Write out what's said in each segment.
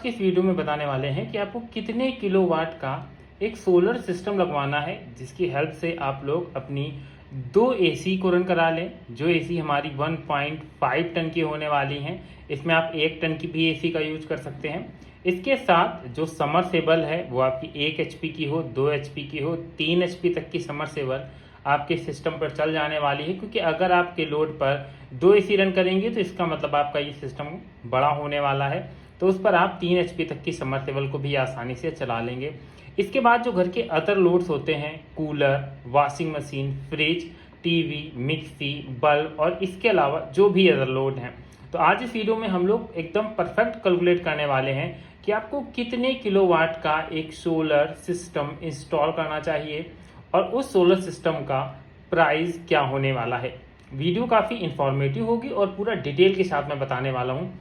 इस वीडियो में बताने वाले हैं कि आपको कितने किलोवाट का एक सोलर सिस्टम लगवाना है जिसकी हेल्प से आप लोग अपनी दो एसी को रन करा लें। जो एसी हमारी 1.5 टन की होने वाली हैं, इसमें आप 1 टन की भी एसी का यूज कर सकते हैं। इसके साथ जो समरसेबल है वो आपकी 1 एचपी की हो, 2 एचपी की हो, 3 एचपी तक की समरसेबल आपके सिस्टम पर चल जाने वाली है। क्योंकि अगर आपके लोड पर 2 एसी रन करेंगे तो इसका मतलब आपका ये सिस्टम बड़ा होने वाला है, तो उस पर आप 3 एचपी तक की समरसेबल को भी आसानी से चला लेंगे। इसके बाद जो घर के अदर लोड्स होते हैं, cooler, washing machine, fridge, TV, mixie, bulb और इसके अलावा जो भी अदर लोड हैं, तो आज इस वीडियो में हम लोग एकदम परफेक्ट कैलकुलेट करने वाले हैं कि आपको कितने किलोवाट का एक सोलर सिस्टम इंस्टॉल करना चाहिए और उस सोलर सिस्टम का प्राइस क्या होने वाला है। वीडियो काफ़ी इंफॉर्मेटिव होगी और पूरा डिटेल के साथ मैं बताने वाला हूँ,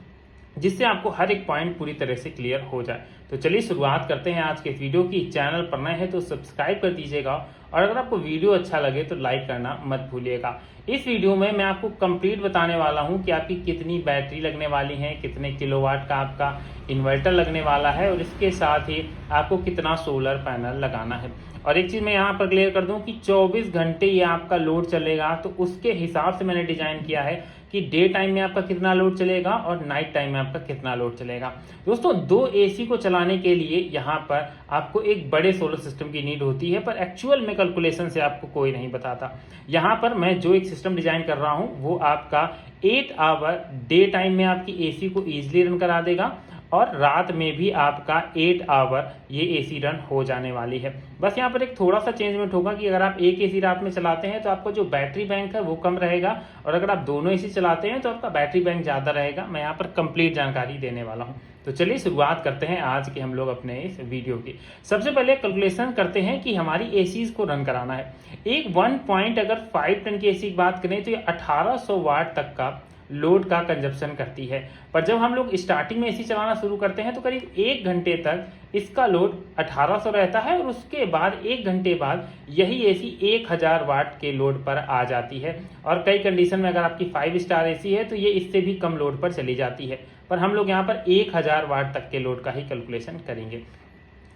जिससे आपको हर एक पॉइंट पूरी तरह से क्लियर हो जाए। तो चलिए शुरुआत करते हैं आज के वीडियो की। चैनल पर नए हैं तो सब्सक्राइब कर दीजिएगा और अगर आपको वीडियो अच्छा लगे तो लाइक करना मत भूलिएगा। इस वीडियो में मैं आपको कंप्लीट बताने वाला हूं कि आपकी कितनी बैटरी लगने वाली है, कितने किलोवाट का आपका इन्वर्टर लगने वाला है और इसके साथ ही आपको कितना सोलर पैनल लगाना है। और एक चीज़ मैं यहाँ पर क्लियर कर दूं कि 24 घंटे ये आपका लोड चलेगा, तो उसके हिसाब से मैंने डिजाइन किया है कि डे टाइम में आपका कितना लोड चलेगा और नाइट टाइम में आपका कितना लोड चलेगा। दोस्तों, 2 एसी को चलाने के लिए यहाँ पर आपको एक बड़े सोलर सिस्टम की नीड होती है, पर एक्चुअल में कैलकुलेशन से आपको कोई नहीं बताता। यहाँ पर मैं जो एक सिस्टम डिजाइन कर रहा हूँ वो आपका 8 आवर डे टाइम में आपकी एसी को ईजिली रन करा देगा और रात में भी आपका 8 आवर ये एसी रन हो जाने वाली है। बस यहाँ पर एक थोड़ा सा चेंजमेंट होगा कि अगर आप एक एसी रात में चलाते हैं तो आपका जो बैटरी बैंक है वो कम रहेगा, और अगर आप दोनों एसी चलाते हैं तो आपका बैटरी बैंक ज़्यादा रहेगा। मैं यहाँ पर कंप्लीट जानकारी देने वाला हूँ। तो चलिए शुरुआत करते हैं आज के हम लोग अपने इस वीडियो की। सबसे पहले कैलकुलेशन करते हैं कि हमारी एसीज को रन कराना है। एक 1.5 टन की एसी की बात करें तो ये 1800 वाट तक का लोड का कंजप्शन करती है। पर जब हम लोग स्टार्टिंग में एसी चलाना शुरू करते हैं तो करीब 1 घंटे तक इसका लोड 1800 रहता है और उसके बाद 1 घंटे बाद यही एसी 1000 वाट के लोड पर आ जाती है। और कई कंडीशन में अगर आपकी 5 स्टार एसी है तो ये इससे भी कम लोड पर चली जाती है। पर हम लोग यहाँ पर 1000 वाट तक के लोड का ही कैलकुलेशन करेंगे।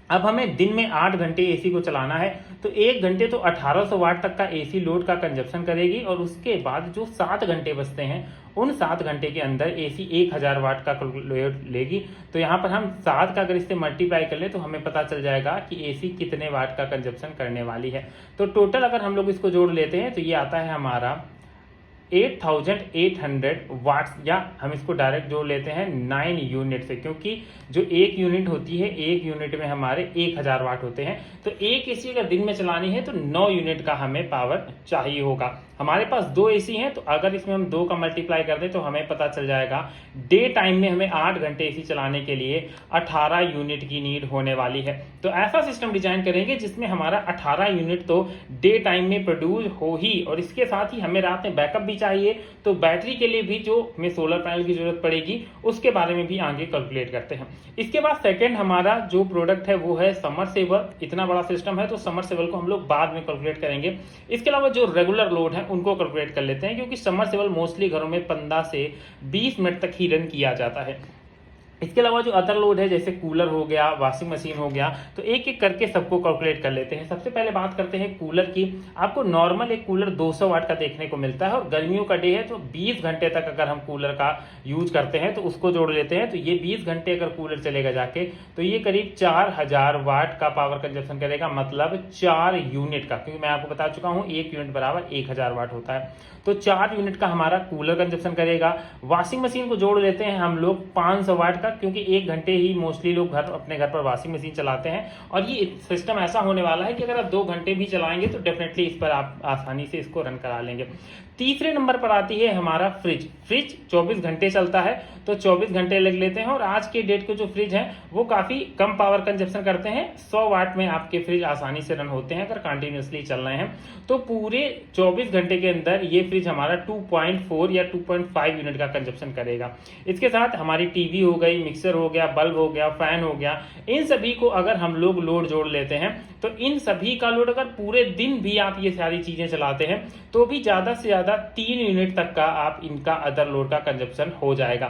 अब हमें दिन में 8 घंटे एसी को चलाना है, तो 1 घंटे तो 1800 वाट तक का एसी लोड का कंजप्शन करेगी और उसके बाद जो 7 घंटे बचते हैं उन 7 घंटे के अंदर एसी 1000 वाट का लोड लेगी। तो यहाँ पर हम 7 का अगर इससे मल्टीप्लाई कर ले तो हमें पता चल जाएगा कि एसी कितने वाट का कंजप्शन करने वाली है। तो टोटल अगर हम लोग इसको जोड़ लेते हैं तो ये आता है हमारा 8800 वाट्स, या हम इसको डायरेक्ट जोड़ लेते हैं 9 यूनिट से, क्योंकि जो एक यूनिट होती है, एक यूनिट में हमारे 1000 वाट होते हैं। तो एक एसी अगर दिन में चलानी है तो 9 यूनिट का हमें पावर चाहिए होगा। हमारे पास 2 एसी हैं, तो अगर इसमें हम 2 का मल्टीप्लाई कर दें तो हमें पता चल जाएगा डे टाइम में हमें 8 घंटे एसी चलाने के लिए 18 यूनिट की नीड होने वाली है। तो ऐसा सिस्टम डिजाइन करेंगे जिसमें हमारा 18 यूनिट तो डे टाइम में प्रोड्यूस हो ही, और इसके साथ ही हमें रात में बैकअप भी चाहिए। तो बैटरी के लिए भी जो हमें सोलर पैनल की जरूरत पड़ेगी उसके बारे में भी आगे कैलकुलेट करते हैं। इसके बाद सेकंड हमारा जो प्रोडक्ट है वो है समरसेबल। इतना बड़ा सिस्टम है तो समरसेबल को हम लोग बाद में कैलकुलेट करेंगे। इसके अलावा जो रेगुलर लोड है उनको कैलकुलेट कर लेते हैं, क्योंकि समरसेबल मोस्टली घरों में 15 से 20 मिनट तक ही रन किया जाता है। इसके अलावा जो अदर लोड है जैसे कूलर हो गया, वॉशिंग मशीन हो गया, तो एक एक करके सबको कैलकुलेट कर लेते हैं। सबसे पहले बात करते हैं कूलर की। आपको नॉर्मल एक कूलर 200 वाट का देखने को मिलता है और गर्मियों का डे है तो 20 घंटे तक अगर हम कूलर का यूज करते हैं तो उसको जोड़ लेते हैं। तो ये 20 घंटे अगर कूलर चलेगा जाके तो ये करीब 4000 वाट का पावर कंजप्शन करेगा, मतलब 4 यूनिट का, क्योंकि मैं आपको बता चुका हूँ 1 यूनिट बराबर 1000 वाट होता है। तो 4 यूनिट का हमारा कूलर कंजप्शन करेगा। वॉशिंग मशीन को जोड़ लेते हैं हम लोग 500 वाट का, क्योंकि 1 घंटे ही मोस्टली लोग अपने घर पर वॉशिंग मशीन चलाते हैं और ये सिस्टम ऐसा होने वाला है कि अगर आप 2 घंटे भी चलाएंगे तो डेफिनेटली इस पर आप आसानी से इसको रन करा लेंगे। तीसरे नंबर पर आती है हमारा फ्रिज। फ्रिज 24 घंटे चलता है तो 24 घंटे लग लेते हैं, और आज के डेट के जो फ्रिज हैं वो काफी कम पावर कंजप्शन करते हैं। 100 वाट में आपके फ्रिज आसानी से रन होते हैं अगर कंटिन्यूसली चल रहे हैं। तो पूरे 24 घंटे के अंदर ये फ्रिज हमारा 2.4 या 2.5 यूनिट का कंजप्शन करेगा। इसके साथ हमारी टीवी हो गई, मिक्सर हो गया, बल्ब हो गया, फैन हो गया, इन सभी को अगर हम लोग लोड जोड़ लेते हैं तो इन सभी का लोड अगर पूरे दिन भी आप ये सारी चीजें चलाते हैं तो भी ज्यादा से ज्यादा 3 यूनिट तक का आप इनका अदर लोड का कंजप्शन हो जाएगा।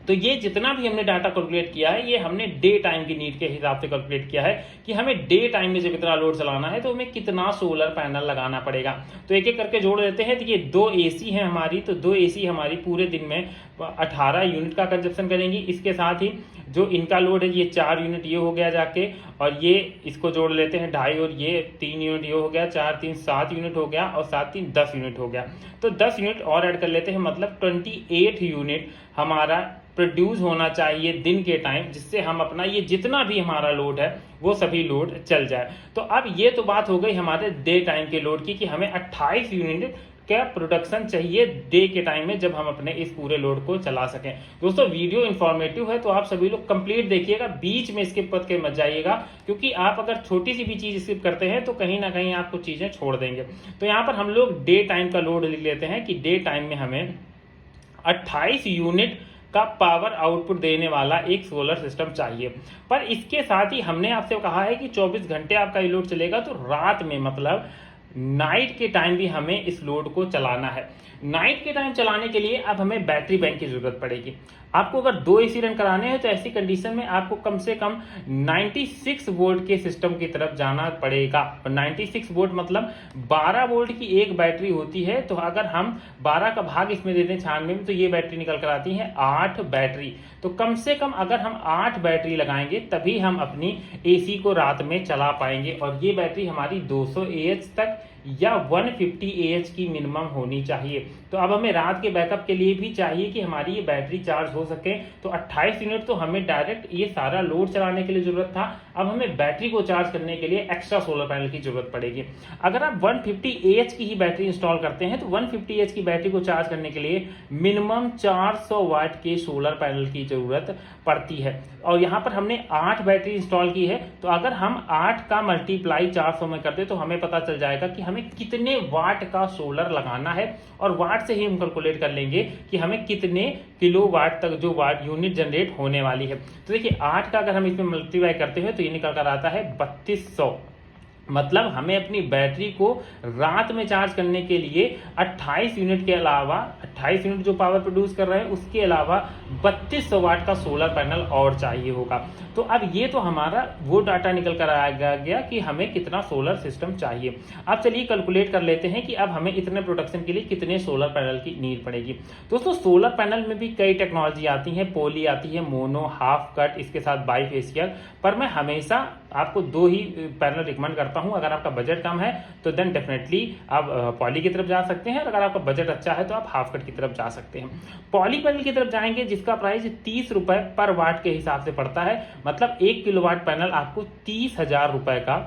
तो ये जितना भी हमने डाटा कैलकुलेट किया है ये हमने डे टाइम की नीड के हिसाब से कैलकुलेट किया है कि हमें डे टाइम में जब इतना लोड चलाना है तो हमें कितना सोलर पैनल लगाना पड़ेगा। तो एक एक करके जोड़ देते हैं। तो ये 2 एसी है हमारी, तो 2 एसी हमारी पूरे दिन में 18 यूनिट का कंजप्शन करेंगी। इसके साथ ही जो इनका लोड है ये 4 यूनिट ये हो गया जाके, और ये इसको जोड़ लेते हैं 2.5 और ये 3 यूनिट ये हो गया, 4 3 7 यूनिट हो गया और 7 3 10 यूनिट हो गया। तो 10 यूनिट और ऐड कर लेते हैं, मतलब 28 यूनिट हमारा प्रोड्यूस होना चाहिए दिन के टाइम, जिससे हम अपना ये जितना भी हमारा लोड है वो सभी लोड चल जाए। तो अब ये तो बात हो गई हमारे डे टाइम के लोड की कि हमें 28 यूनिट क्या प्रोडक्शन चाहिए डे के टाइम में जब हम अपने इस पूरे लोड को चला सकें। दोस्तों वीडियो इंफॉर्मेटिव है तो आप सभी लोग कंप्लीट देखिएगा, बीच में स्किप करके मत जाइएगा, क्योंकि आप अगर छोटी सी भी चीज स्किप करते हैं तो कहीं ना कहीं आप कुछ चीजें छोड़ देंगे। तो यहाँ पर हम लोग डे टाइम का लोड लिख लेते हैं कि डे टाइम में हमें 28 यूनिट का पावर आउटपुट देने वाला एक सोलर सिस्टम चाहिए। पर इसके साथ ही हमने आपसे कहा है कि 24 घंटे आपका ये लोड चलेगा, तो रात में मतलब नाइट के टाइम भी हमें इस लोड को चलाना है। नाइट के टाइम चलाने के लिए अब हमें बैटरी बैंक की जरूरत पड़ेगी। आपको अगर 2 एसी रन कराने हैं तो ऐसी कंडीशन में आपको कम से कम 96 वोल्ट के सिस्टम की तरफ जाना पड़ेगा। और 96 वोल्ट मतलब 12 वोल्ट की एक बैटरी होती है, तो अगर हम 12 का भाग इसमें दे दें 96 में, तो ये बैटरी निकल कर आती है 8 बैटरी। तो कम से कम अगर हम 8 बैटरी लगाएंगे तभी हम अपनी एसी को रात में चला पाएंगे। और ये बैटरी हमारी 200 AH तक या 150 AH की मिनिमम होनी चाहिए। तो अब हमें रात के बैकअप के लिए भी चाहिए कि हमारी ये बैटरी चार्ज हो सके। तो 28 यूनिट तो हमें डायरेक्ट ये सारा लोड चलाने के लिए जरूरत था, अब हमें बैटरी को चार्ज करने के लिए एक्स्ट्रा सोलर पैनल की जरूरत पड़ेगी। अगर आप 150 AH की ही बैटरी इंस्टॉल करते हैं तो 150 AH की बैटरी को चार्ज करने के लिए मिनिमम 400 वाट के सोलर पैनल की जरूरत पड़ती है। और यहाँ पर हमने 8 बैटरी इंस्टॉल की है, तो अगर हम 8 का मल्टीप्लाई 400 में करते तो हमें पता चल जाएगा कि हमें कितने वाट का सोलर लगाना है, और वाट से ही हम कैलकुलेट कर लेंगे कि हमें कितने किलो वाट तक जो वाट यूनिट जनरेट होने वाली है। तो देखिए 8 का अगर हम इसमें मल्टीप्लाई करते हैं तो ये निकल कर आता है 3200। मतलब हमें अपनी बैटरी को रात में चार्ज करने के लिए 28 यूनिट के अलावा 28 यूनिट जो पावर प्रोड्यूस कर रहे हैं उसके अलावा 3200 वाट का सोलर पैनल और चाहिए होगा। तो अब ये तो हमारा वो डाटा निकल कर आ गया कि हमें कितना सोलर सिस्टम चाहिए। अब चलिए कैलकुलेट कर लेते हैं कि अब हमें इतने प्रोडक्शन के लिए कितने सोलर पैनल की नीड पड़ेगी। दोस्तों सोलर पैनल में भी कई टेक्नोलॉजी आती है, पॉली आती है, मोनो, हाफ कट, इसके साथ बाईफेशियल। पर मैं हमेशा आपको 2 ही पैनल रिकमेंड करता हूं। अगर आपका बजट कम है तो देन डेफिनेटली आप पॉली की तरफ जा सकते हैं, और अगर आपका बजट अच्छा है तो आप हाफ कट की तरफ जा सकते हैं। पॉली पैनल की तरफ जाएंगे जिसका प्राइस 30 रुपए पर वाट के हिसाब से पड़ता है, मतलब 1 किलोवाट पैनल आपको 30,000 रुपए का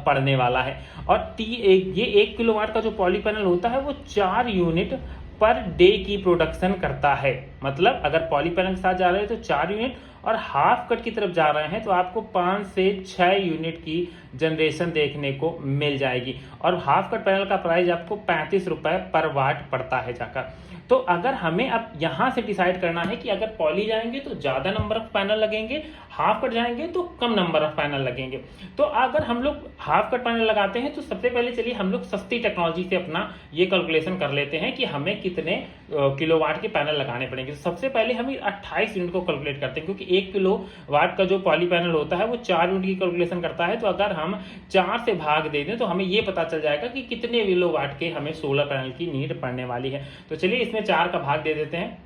पड़ने वाला है। और ये 1 किलोवाट का जो पॉली पैनल होता है वो 4 यूनिट पर डे की प्रोडक्शन करता है। मतलब अगर पॉली पैनल के साथ जा रहे हैं तो 4 यूनिट, और हाफ कट की तरफ जा रहे हैं तो आपको 5 से 6 यूनिट की जनरेशन देखने को मिल जाएगी। और हाफ कट पैनल का प्राइस आपको 35 रुपए पर वाट पड़ता है जाकर। तो अगर हमें अब यहां से डिसाइड करना है कि अगर पॉली जाएंगे तो ज्यादा नंबर ऑफ पैनल लगेंगे, हाफ कट जाएंगे तो कम नंबर ऑफ पैनल लगेंगे। तो अगर हम लोग हाफ कट पैनल लगाते हैं तो सबसे पहले चलिए हम लोग सस्ती टेक्नोलॉजी से अपना ये कैलकुलेशन कर लेते हैं कि हमें कितने किलोवाट के पैनल लगाने पड़ेंगे। तो सबसे पहले हम 28 यूनिट को कैलकुलेट करते हैं, क्योंकि 1 किलोवाट का जो पॉली पैनल होता है वो 4 यूनिट की कैलकुलेशन करता है। तो अगर हम 4 से भाग दे दें तो हमें ये पता चल जाएगा कि कितने किलोवाट के हमें सोलर पैनल की नीड पड़ने वाली है। तो चलिए इसमें 4 का भाग दे देते हैं।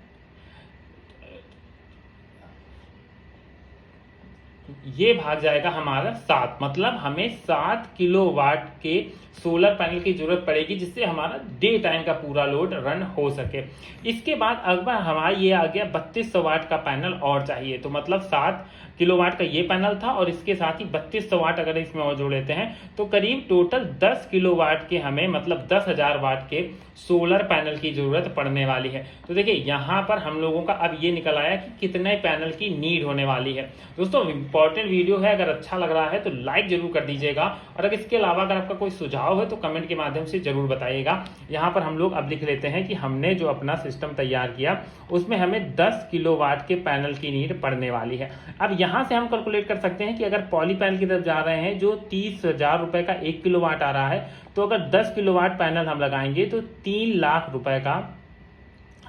ये भाग जाएगा हमारा 7, मतलब हमें 7 किलोवाट के सोलर पैनल की जरूरत पड़ेगी, जिससे हमारा डे टाइम का पूरा लोड रन हो सके। इसके बाद अगर हमारा ये आ गया 3200 वाट का पैनल और चाहिए, तो मतलब 7 किलोवाट का ये पैनल था और इसके साथ ही 3200 वाट अगर इसमें और जोड़ लेते हैं तो करीब टोटल 10 किलोवाट के हमें मतलब 10,000 वाट के सोलर पैनल की जरूरत पड़ने वाली है। तो देखिए यहाँ पर हम लोगों का अब ये निकल आया कि कितने पैनल की नीड होने वाली है। दोस्तों इंपॉर्टेंट वीडियो है, अगर अच्छा लग रहा है तो लाइक जरूर कर दीजिएगा, और अगर इसके अलावा अगर आपका कोई सुझाव है तो कमेंट के माध्यम से जरूर बताइएगा। यहाँ पर हम लोग अब लिख लेते हैं कि हमने जो अपना सिस्टम तैयार किया उसमें हमें 10 किलोवाट के पैनल की नीड पड़ने वाली है। अब यहाँ से हम कैलकुलेट कर सकते हैं कि अगर पॉली पैनल की तरफ जा रहे हैं जो 30,000 रुपए का 1 किलोवाट आ रहा है, तो अगर 10 किलोवाट पैनल हम लगाएंगे तो 3 लाख रुपए का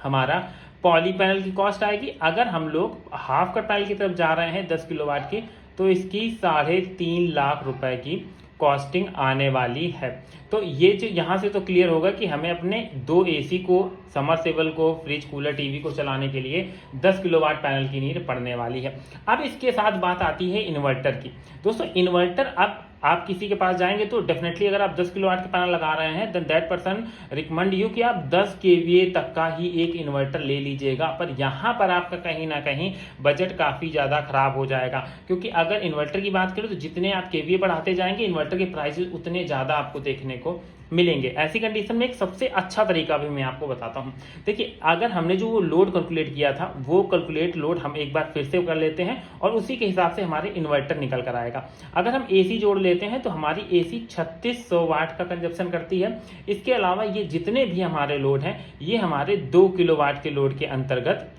हमारा पॉली पैनल की कॉस्ट आएगी। अगर हम लोग हाफ कट पैनल की तरफ जा रहे हैं 10 किलोवाट की, तो इसकी 3.5 लाख रुपए की कॉस्टिंग आने वाली है। तो ये जो यहाँ से तो क्लियर होगा कि हमें अपने 2 एसी को, समरसेबल को, फ्रिज, कूलर, टीवी को चलाने के लिए 10 किलोवाट पैनल की नीड पड़ने वाली है। अब इसके साथ बात आती है इन्वर्टर की। दोस्तों इन्वर्टर, अब आप किसी के पास जाएंगे तो डेफिनेटली अगर आप 10 किलोवाट के पैनल लगा रहे हैं, then that person recommend you कि आप 10 केवीए तक का ही एक इन्वर्टर ले लीजिएगा। पर यहाँ पर आपका कहीं ना कहीं बजट काफ़ी ज़्यादा खराब हो जाएगा, क्योंकि अगर इन्वर्टर की बात करें तो जितने आप केवीए बढ़ाते जाएंगे इन्वर्टर के प्राइसेस उतने ज़्यादा आपको देखने को मिलेंगे। ऐसी कंडीशन में एक सबसे अच्छा तरीका भी मैं आपको बताता हूं। देखिए, अगर हमने जो वो लोड कैलकुलेट किया था, वो कैलकुलेट लोड हम एक बार फिर से कर लेते हैं और उसी के हिसाब से हमारे इन्वर्टर निकल कर आएगा। अगर हम एसी जोड़ लेते हैं तो हमारी एसी 3600 वाट का कंजप्शन करती है। इसके अलावा ये जितने भी हमारे लोड हैं ये हमारे 2 किलोवाट के लोड के अंतर्गत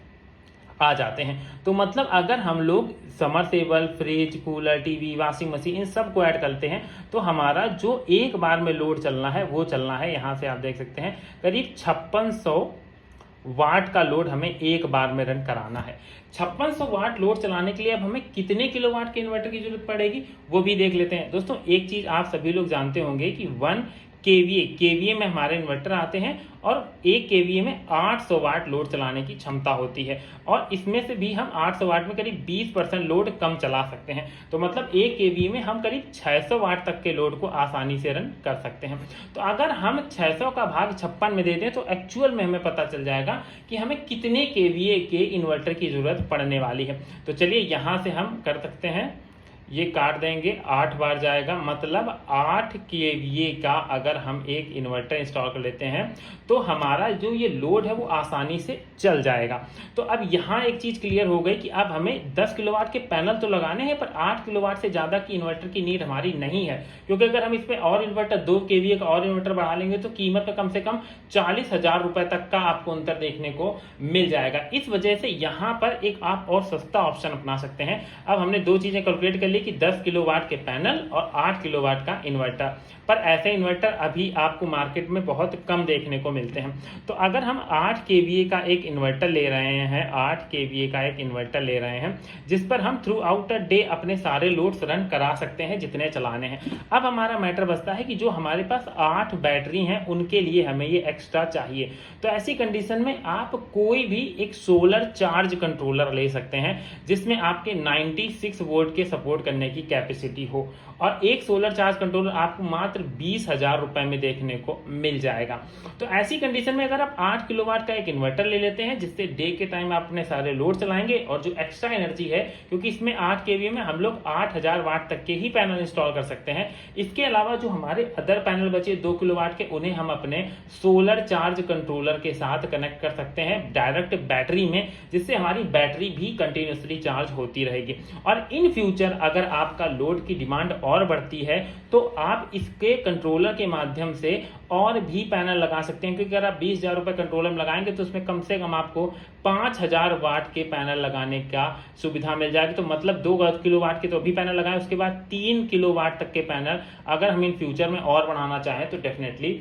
आ जाते हैं। तो मतलब अगर हम लोग submersible, fridge, cooler, TV, washing machine इन सब को ऐड करते हैं तो हमारा जो एक बार में लोड चलना है वो चलना है, यहाँ से आप देख सकते हैं, करीब 5600 वाट का लोड हमें एक बार में रन कराना है। 5600 वाट लोड चलाने के लिए अब हमें कितने किलोवाट के इन्वर्टर की जरूरत पड़ेगी वो भी देख लेते हैं। दोस्तों एक चीज आप सभी लोग जानते होंगे कि 1 केवीए में हमारे इन्वर्टर आते हैं और 1 केवीए में 800 वाट लोड चलाने की क्षमता होती है, और इसमें से भी हम 800 वाट में करीब 20% लोड कम चला सकते हैं। तो मतलब 1 केवीए में हम करीब 600 वाट तक के लोड को आसानी से रन कर सकते हैं। तो अगर हम 600 का भाग 56 में दे दें तो एक्चुअल में हमें पता चल जाएगा कि हमें कितने केवीए के इन्वर्टर की जरूरत पड़ने वाली है। तो चलिए यहाँ से हम कर सकते हैं, ये काट देंगे, 8 बार जाएगा, मतलब 8 केवीए का अगर हम एक इन्वर्टर इंस्टॉल कर लेते हैं तो हमारा जो ये लोड है वो आसानी से चल जाएगा। तो अब यहाँ एक चीज क्लियर हो गई कि अब हमें 10 किलोवाट के पैनल तो लगाने हैं पर 8 किलोवाट से ज्यादा की इन्वर्टर की नीड हमारी नहीं है, क्योंकि अगर हम इसमें और इन्वर्टर 2 केवीए का और इन्वर्टर बढ़ा लेंगे तो कीमत में कम से कम 40,000 रुपए तक का आपको अंतर देखने को मिल जाएगा। इस वजह से यहाँ पर एक आप और सस्ता ऑप्शन अपना सकते हैं। अब हमने 2 चीजें कैलकुलेट कर कि 10 किलोवाट के पैनल और 8 किलोवाट का इन्वर्टर, पर ऐसे इन्वर्टर अभी आपको मार्केट में बहुत कम देखने को मिलते हैं। तो अगर हम 8 केवीए का एक इन्वर्टर ले रहे हैं, 8 केवीए का एक इन्वर्टर ले रहे हैं जिस पर हम थ्रू आउट अ डे अपने सारे लोड्स रन करा सकते हैं जितने चलाने हैं। अब हमारा मैटर बचता है कि जो हमारे पास 8 बैटरी हैं उनके लिए हमें ये एक्स्ट्रा चाहिए। तो ऐसी कंडीशन में आप कोई भी एक सोलर चार्ज कंट्रोलर ले सकते हैं जिसमें आपके 96 वोल्ट के सपोर्ट करने की कैपेसिटी हो, और एक सोलर चार्ज कंट्रोलर आपको मात्र 20,000 रुपए में देखने को मिल जाएगा। तो ऐसी कंडीशन में अगर आप 8 किलोवाट का एक इन्वर्टर ले लेते हैं जिससे डे के टाइम आप अपने सारे लोड चलाएंगे, और जो एक्स्ट्रा एनर्जी है, क्योंकि इसमें 8 केवीए में हम लोग 8000 वाट तक के ही पैनल इंस्टॉल कर सकते हैं। इसके अलावा जो हमारे अदर पैनल बचे 2 किलोवाट के, उन्हें हम अपने सोलर चार्ज कंट्रोलर के साथ कनेक्ट कर सकते हैं डायरेक्ट बैटरी में, जिससे हमारी बैटरी भी कंटिन्यूसली चार्ज होती रहेगी। और इन फ्यूचर अगर आपका लोड की डिमांड और बढ़ती है तो आप इसके कंट्रोलर के माध्यम से और भी पैनल लगा सकते हैं, क्योंकि अगर आप 20,000 रुपए कंट्रोलर में लगाएंगे तो उसमें कम से कम आपको 5,000 वाट के पैनल लगाने का सुविधा मिल जाएगी। तो मतलब 2 किलोवाट के तो भी पैनल लगाएं, उसके बाद 3 किलोवाट तक के पैनल अगर हम इन फ्यूचर में और बढ़ाना चाहें तो डेफिनेटली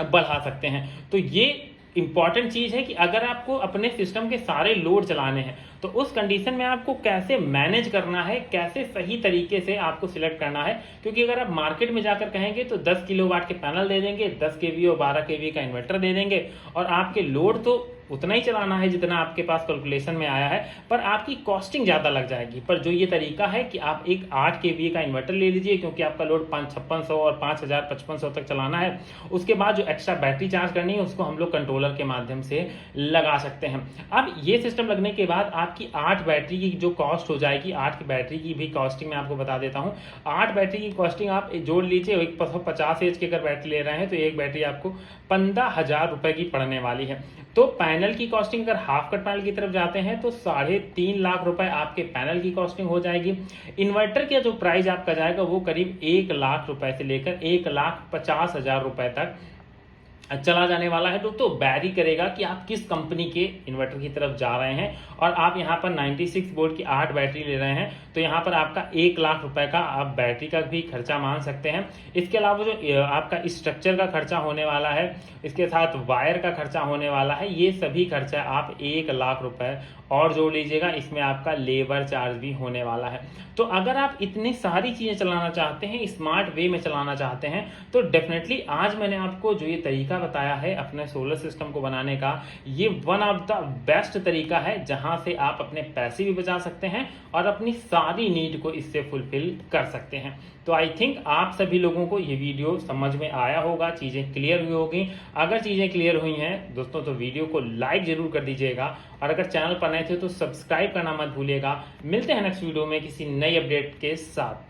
बढ़ा सकते हैं। तो ये इंपॉर्टेंट चीज है कि अगर आपको अपने सिस्टम के सारे लोड चलाने हैं तो उस कंडीशन में आपको कैसे मैनेज करना है, कैसे सही तरीके से आपको सिलेक्ट करना है। क्योंकि अगर आप मार्केट में जाकर कहेंगे तो 10 किलोवाट के पैनल दे देंगे, 10 केवी और 12 केवी का इन्वर्टर दे देंगे, और आपके लोड तो उतना ही चलाना है जितना आपके पास कैलकुलेशन में आया है, पर आपकी कॉस्टिंग ज्यादा लग जाएगी। पर जो ये तरीका है कि आप एक 8 केवीए का इन्वर्टर ले लीजिए, क्योंकि आपका लोड 5600 और 5500 तक चलाना है, उसके बाद जो एक्स्ट्रा बैटरी चार्ज करनी है उसको हम लोग कंट्रोलर के माध्यम से लगा सकते हैं। अब ये सिस्टम लगने के बाद आपकी 8 बैटरी की जो कॉस्ट हो जाएगी, 8 की बैटरी की भी कॉस्टिंग मैं आपको बता देता हूँ। 8 बैटरी की कॉस्टिंग आप जोड़ लीजिए, 150 एच की अगर बैटरी ले रहे हैं तो एक बैटरी आपको 15,000 रुपए की पड़ने वाली है। तो पैनल की कॉस्टिंग अगर हाफ कट पैनल की तरफ जाते हैं तो 3.5 लाख रुपए आपके पैनल की कॉस्टिंग हो जाएगी। इन्वर्टर का जो प्राइस आपका जाएगा वो करीब 1 लाख रुपए से लेकर 1,50,000 रुपए तक चला जाने वाला है। तो वैरी करेगा कि आप किस कंपनी के इन्वर्टर की तरफ जा रहे हैं। और आप यहाँ पर 96 वोल्ट की 8 बैटरी ले रहे हैं तो यहाँ पर आपका 1 लाख रुपए का आप बैटरी का भी खर्चा मान सकते हैं। इसके अलावा जो आपका स्ट्रक्चर का खर्चा होने वाला है, इसके साथ वायर का खर्चा होने वाला है, ये सभी खर्चा आप 1 लाख रुपए और जोड़ लीजिएगा। इसमें आपका लेबर चार्ज भी होने वाला है। तो अगर आप इतनी सारी चीजें चलाना चाहते हैं, स्मार्ट वे में चलाना चाहते हैं, तो डेफिनेटली आज मैंने आपको जो ये तरीका बताया है अपने सोलर सिस्टम को बनाने का, ये वन ऑफ द बेस्ट तरीका है जहां से आप अपने पैसे भी बचा सकते हैं और अपनी सारी नीड को इससे फुलफिल कर सकते हैं। तो आई थिंक आप सभी लोगों को ये वीडियो समझ में आया होगा, चीजें क्लियर हुई होगी। अगर चीजें क्लियर हुई हैं दोस्तों तो वीडियो को लाइक जरूर कर दीजिएगा, और अगर चैनल पर नए थे तो सब्सक्राइब करना मत भूलिएगा। मिलते हैं नेक्स्ट वीडियो में किसी नई अपडेट के साथ।